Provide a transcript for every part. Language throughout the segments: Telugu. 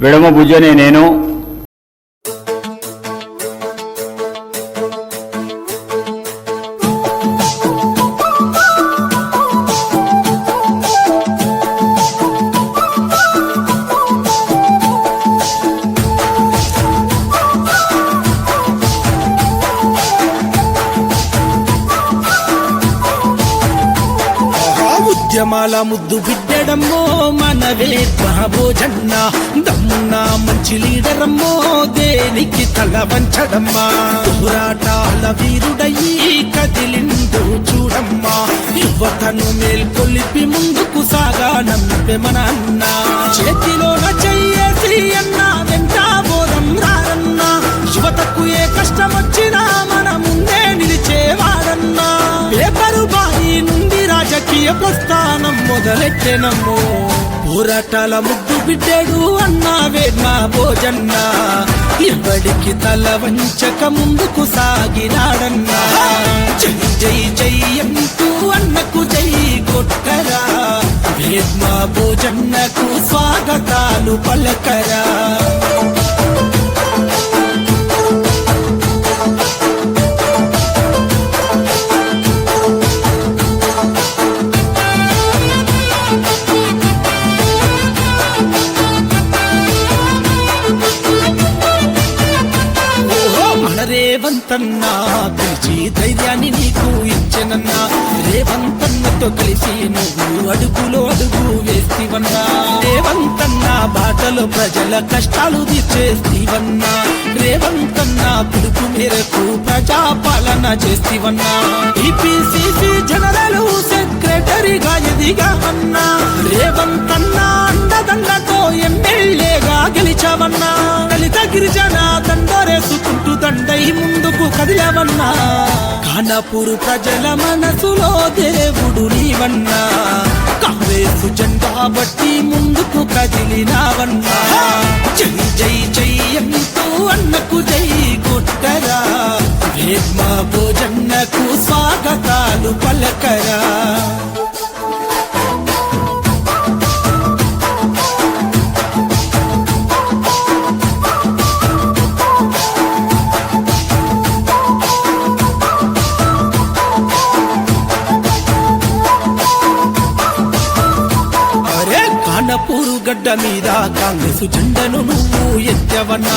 విడమ భుజనే నేను ఉద్యమాల ముద్దు బిడ్డడమ్మో మనవే బాబోజన్న దమ్మున్నా మంచి లీడరమ్మో దేనికి తల వంచడమ్మా పోరాటాల వీరుడయ్యి కదిలిందు చూడమ్మా యువతను మేల్కొలిపి ముందుకు సాగా నమ్మె మన అన్న చేతిలోన చెయ్యేసి అన్న వెంట బోధం రారన్నా యువతకు ఏ కష్టం వచ్చినా మన ముందే నిలిచేవాడన్నా పేపరు బాయి నుండి రాజకీయ ప్రస్థానం మొదలెట్టెనమ్మో పోరాటాల ముద్దు బిడ్డడు అన్నావే మా భోజన్న ఎవడికి తల వంచక ముందుకు సాగినాడన్నా జై జై జై అంటూ అన్నకు జై కొట్టరా మా భోజన్నకు స్వాగతాలు పలకరా రేవంతన్నా పిలిచి ధైర్యాన్ని నీకు ఇచ్చనన్నా రేవంతన్నతో కలిసి నువ్వు అడుగులో అడుగు వేస్తివన్నా రేవంతన్నా బాటలో ప్రజల కష్టాలు తీర్చేస్తివన్నా రేవంతన్నా పిలుపు మేరకు ప్రజాపాలన చేస్తివన్నా టీపీసీసీ జనరల్ సెక్రటరీగా ఎదిగావన్నా రేవంతన్నా అండదండతో ఎమ్మెల్యేగా గెలిచావన్నా దళిత గిరిజన దండరేసుకుంటూ దండై ముందుకు కదిలావన్నా ఖానాపూర్ ప్రజల మనసులో దేవుడు నీవన్నా కాంగ్రెస్ జెండా బట్టి ముందుకు కదిలినావన్నా జై జై జై అంటూ అన్నకు జై కొట్టరా మా భోజన్నకు స్వాగతాలు పలకరా ఖానాపూర్ గడ్డ మీద కాంగ్రెస్ జెండను నువ్వు ఎత్తవన్నా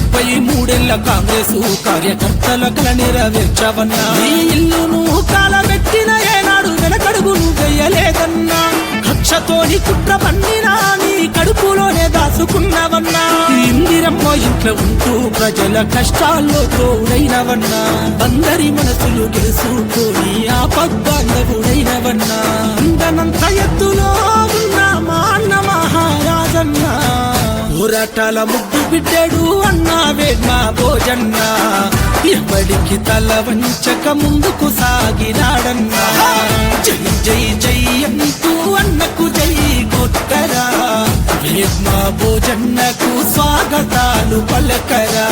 33 కాంగ్రెస్ కార్యకర్తల కల నెరవేర్చవన్నా నీ ఇల్లును కాలబెట్టిన ఏనాడు వెనకడుగు వేయలేదన్నా కక్షతోని కుట్ర పన్నినా నీ కడుపులోనే దాసుకున్నావన్నా ఇందిరమ్మ ఇంట్లో ఉంటూ ప్రజల కష్టాల్లో తోడైనవన్నా అందరి మనసులు గెలుసుకొని ఆపద్బాంధవుడైనవన్నా అందనంత ఎత్తులో ఉన్నా మా అన్న మహారాజన్నా పోరాటాల ముద్దు బిడ్డడు అన్నావే మా భోజన్న ఎవడికి తల వంచక ముందుకు సాగినాడన్నా జై జై జై అంటూ అన్నకు జై కొట్టరా మా భోజన్నకు స్వాగతాలు పలకరా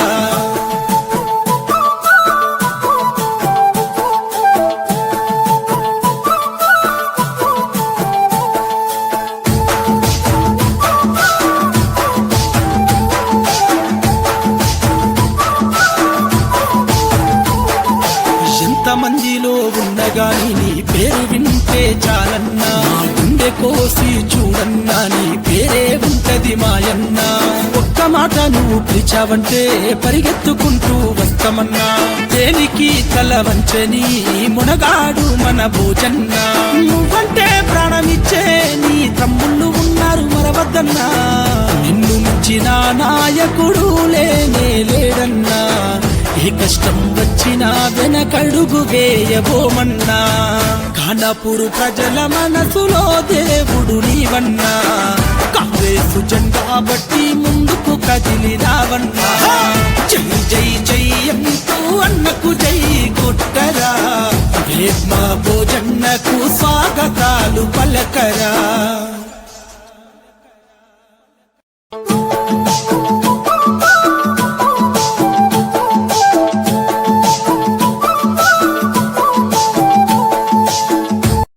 మందిలో ఉన్నగాని నీ పేరు వింటే చాలన్నా గుండె కోసి చూడన్నా నీ పేరే ఉంటది మాయన్నా ఒక్క మాట నువ్వు పిలిచావంటే పరిగెత్తుకుంటూ వస్తామన్నా దేనికి తల వంచని మునగాడు మన భోజన్నా నువ్వంటే ప్రాణమిచ్చే నీ తమ్ముళ్ళు ఉన్నారు మరవద్దన్నా నిన్ను మించిన నాయకుడు లేనే లేడన్నా ఏ కష్టం వచ్చినా వెనకడుగు వేయబోమన్నా ఖానాపూర్ ప్రజల మనసులో దేవుడు నీవన్నా కాంగ్రెస్ జెండా బట్టి ముందుకు కదిలినావన్నా జై జై జై అంటూ అన్నకు జై కొట్టరా మా భోజన్నకు స్వాగతాలు పలకరా